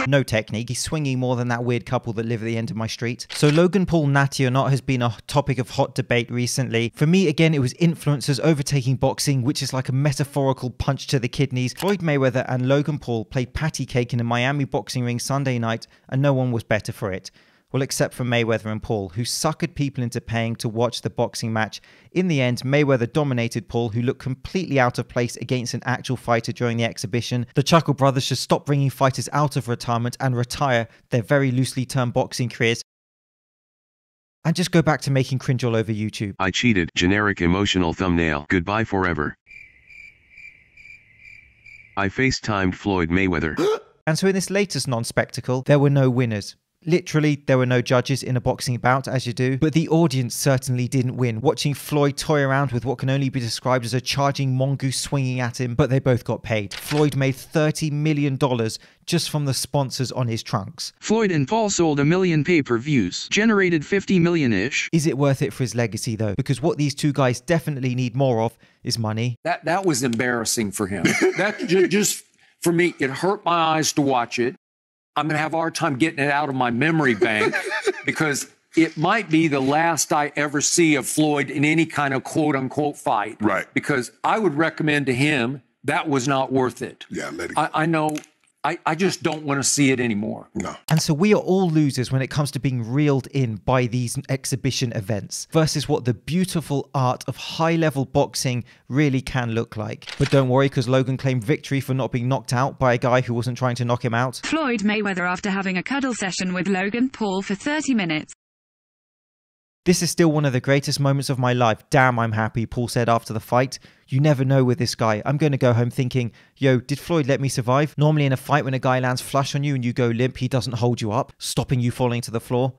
No technique. He's swinging more than that weird couple that live at the end of my street. So Logan Paul natty or not has been a topic of hot debate recently. For me, again, it was influencers overtaking boxing, which is like a metaphorical punch to the kidneys. Floyd Mayweather and Logan Paul played patty cake in a Miami boxing ring Sunday night, and no one was better for it. Well, except for Mayweather and Paul, who suckered people into paying to watch the boxing match. In the end, Mayweather dominated Paul, who looked completely out of place against an actual fighter during the exhibition. The Chuckle brothers should stop bringing fighters out of retirement and retire their very loosely termed boxing careers and just go back to making cringe all over YouTube. I cheated. Generic emotional thumbnail. Goodbye forever. I FaceTimed Floyd Mayweather. And so in this latest non-spectacle, there were no winners. Literally, there were no judges in a boxing bout, as you do, but the audience certainly didn't win. Watching Floyd toy around with what can only be described as a charging mongoose swinging at him, but they both got paid. Floyd made $30 million just from the sponsors on his trunks. Floyd and Paul sold 1 million pay-per-views, generated 50 million-ish. Is it worth it for his legacy, though? Because what these two guys definitely need more of is money. That was embarrassing for him. That just, for me, it hurt my eyes to watch it. I'm going to have a hard time getting it out of my memory bank because it might be the last I ever see of Floyd in any kind of quote unquote fight. Right. Because I would recommend to him that was not worth it. Yeah, let it. I know. I just don't want to see it anymore. No. And so we are all losers when it comes to being reeled in by these exhibition events versus what the beautiful art of high-level boxing really can look like. But don't worry, because Logan claimed victory for not being knocked out by a guy who wasn't trying to knock him out. Floyd Mayweather after having a cuddle session with Logan Paul for 30 minutes. This is still one of the greatest moments of my life. Damn, I'm happy, Paul said after the fight. You never know with this guy. I'm going to go home thinking, yo, did Floyd let me survive? Normally in a fight, when a guy lands flush on you and you go limp, he doesn't hold you up, stopping you falling to the floor.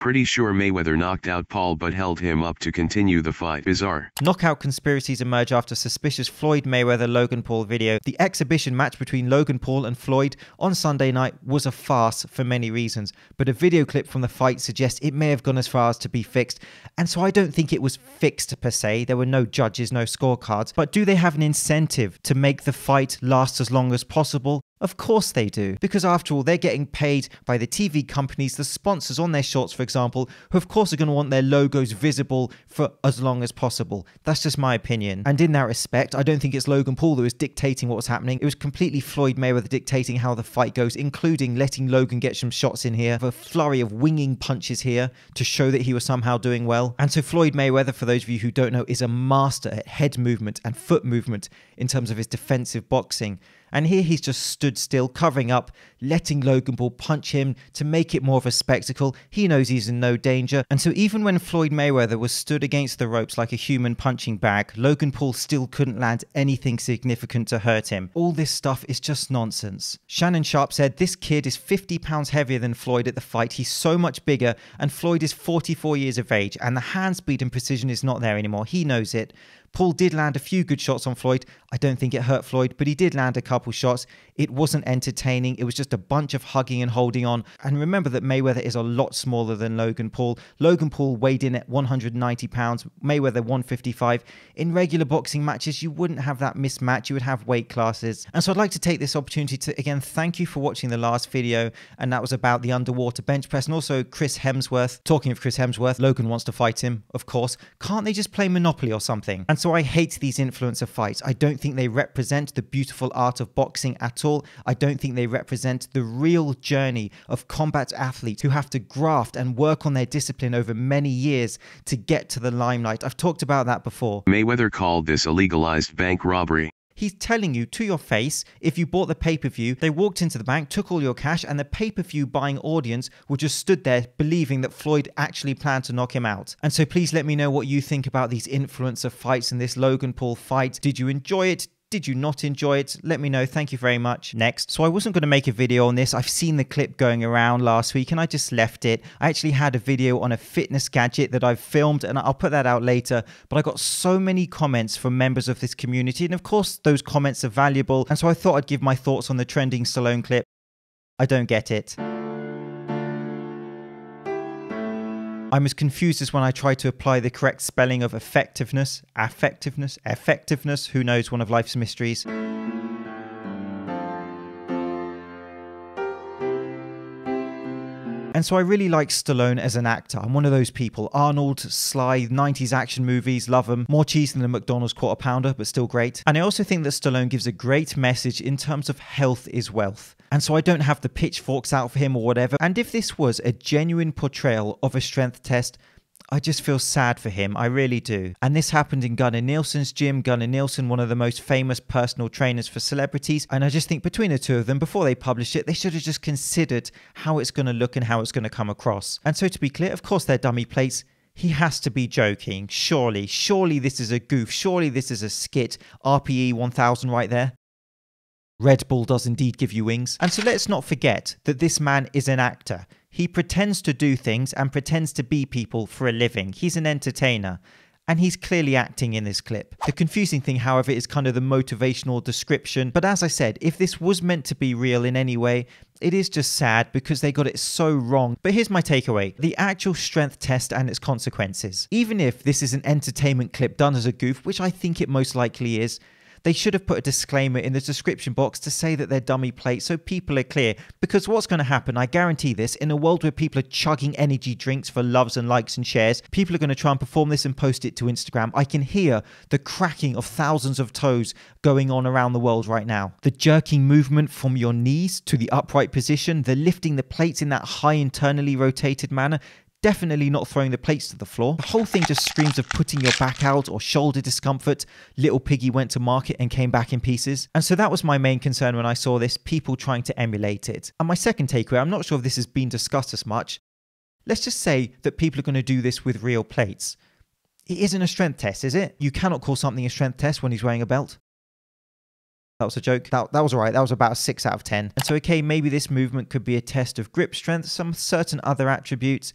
Pretty sure Mayweather knocked out Paul but held him up to continue the fight. Bizarre. Knockout conspiracies emerge after suspicious Floyd Mayweather-Logan Paul video. The exhibition match between Logan Paul and Floyd on Sunday night was a farce for many reasons, but a video clip from the fight suggests it may have gone as far as to be fixed, and so I don't think it was fixed per se. There were no judges, no scorecards, but do they have an incentive to make the fight last as long as possible? Of course they do, because after all, they're getting paid by the TV companies, the sponsors on their shorts, for example, who of course are going to want their logos visible for as long as possible. That's just my opinion. And in that respect, I don't think it's Logan Paul who was dictating what was happening. It was completely Floyd Mayweather dictating how the fight goes, including letting Logan get some shots in here, a flurry of winging punches here to show that he was somehow doing well. And so Floyd Mayweather, for those of you who don't know, is a master at head movement and foot movement in terms of his defensive boxing. And here he's just stood still, covering up, letting Logan Paul punch him to make it more of a spectacle. He knows he's in no danger. And so even when Floyd Mayweather was stood against the ropes like a human punching bag, Logan Paul still couldn't land anything significant to hurt him. All this stuff is just nonsense. Shannon Sharp said, this kid is 50 pounds heavier than Floyd at the fight. He's so much bigger, and Floyd is 44 years of age, and the hand speed and precision is not there anymore. He knows it. Paul did land a few good shots on Floyd. I don't think it hurt Floyd, but he did land a couple shots. It wasn't entertaining. It was just a bunch of hugging and holding on. And remember that Mayweather is a lot smaller than Logan Paul. Logan Paul weighed in at 190 pounds, Mayweather 155. In regular boxing matches, you wouldn't have that mismatch. You would have weight classes. And so I'd like to take this opportunity to, again, thank you for watching the last video. And that was about the underwater bench press and also Chris Hemsworth. Talking of Chris Hemsworth, Logan wants to fight him, of course. Can't they just play Monopoly or something? And so I hate these influencer fights. I don't think they represent the beautiful art of boxing at all. I don't think they represent the real journey of combat athletes who have to graft and work on their discipline over many years to get to the limelight. I've talked about that before. Mayweather called this a legalized bank robbery. He's telling you to your face, if you bought the pay-per-view, they walked into the bank, took all your cash, and the pay-per-view buying audience were just stood there believing that Floyd actually planned to knock him out. And so please let me know what you think about these influencer fights and this Logan Paul fight. Did you enjoy it? Did you not enjoy it? Let me know. Thank you very much. Next. So I wasn't going to make a video on this. I've seen the clip going around last week and I just left it. I actually had a video on a fitness gadget that I've filmed and I'll put that out later. But I got so many comments from members of this community. And of course, those comments are valuable. And so I thought I'd give my thoughts on the trending Stallone clip. I don't get it. I'm as confused as when I try to apply the correct spelling of effectiveness, affectiveness, who knows, one of life's mysteries. And so I really like Stallone as an actor. I'm one of those people. Arnold, Sly, 90s action movies, love them. More cheese than a McDonald's quarter pounder, but still great. And I also think that Stallone gives a great message in terms of health is wealth. And so I don't have the pitchforks out for him or whatever. And if this was a genuine portrayal of a strength test, I just feel sad for him. I really do. And this happened in Gunnar Nielsen's gym. Gunnar Nielsen, one of the most famous personal trainers for celebrities. And I just think between the two of them, before they published it, they should have just considered how it's going to look and how it's going to come across. And so to be clear, of course, they're dummy plates. He has to be joking. Surely this is a goof. Surely this is a skit. RPE 1000 right there. Red Bull does indeed give you wings. And so let's not forget that this man is an actor. He pretends to do things and pretends to be people for a living. He's an entertainer. And he's clearly acting in this clip. The confusing thing, however, is kind of the motivational description. But as I said, if this was meant to be real in any way, it is just sad because they got it so wrong. But here's my takeaway. The actual strength test and its consequences. Even if this is an entertainment clip done as a goof, which I think it most likely is, they should have put a disclaimer in the description box to say that they're dummy plates so people are clear. Because what's going to happen, I guarantee this, in a world where people are chugging energy drinks for loves and likes and shares, people are going to try and perform this and post it to Instagram. I can hear the cracking of thousands of toes going on around the world right now. The jerking movement from your knees to the upright position, the lifting the plates in that high internally rotated manner, definitely not throwing the plates to the floor. The whole thing just screams of putting your back out or shoulder discomfort. Little Piggy went to market and came back in pieces. And so that was my main concern when I saw this, people trying to emulate it. And my second takeaway, I'm not sure if this has been discussed as much. Let's just say that people are going to do this with real plates. It isn't a strength test, is it? You cannot call something a strength test when he's wearing a belt. That was a joke. That was all right. That was about a 6 out of 10. And so, okay, maybe this movement could be a test of grip strength, some certain other attributes.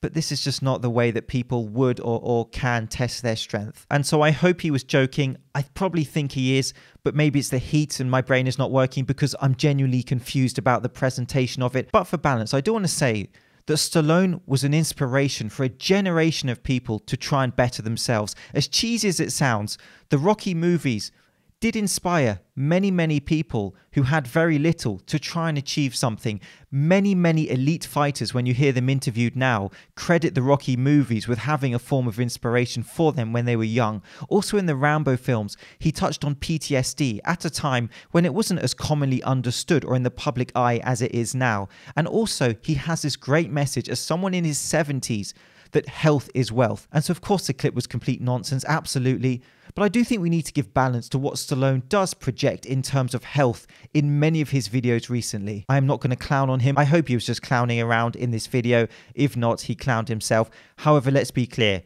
But this is just not the way that people would or can test their strength. And so I hope he was joking. I probably think he is, but maybe it's the heat and my brain is not working because I'm genuinely confused about the presentation of it. But for balance, I do want to say that Stallone was an inspiration for a generation of people to try and better themselves. As cheesy as it sounds, the Rocky movies did inspire many people who had very little to try and achieve something. Many elite fighters, when you hear them interviewed now, credit the Rocky movies with having a form of inspiration for them when they were young. Also in the Rambo films, he touched on PTSD at a time when it wasn't as commonly understood or in the public eye as it is now. And also, he has this great message as someone in his 70s that health is wealth. And so of course the clip was complete nonsense, absolutely. But I do think we need to give balance to what Stallone does project in terms of health in many of his videos recently. I am not going to clown on him. I hope he was just clowning around in this video. If not, he clowned himself. However, let's be clear.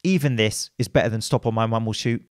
Even this is better than Stop or My Mum Will Shoot.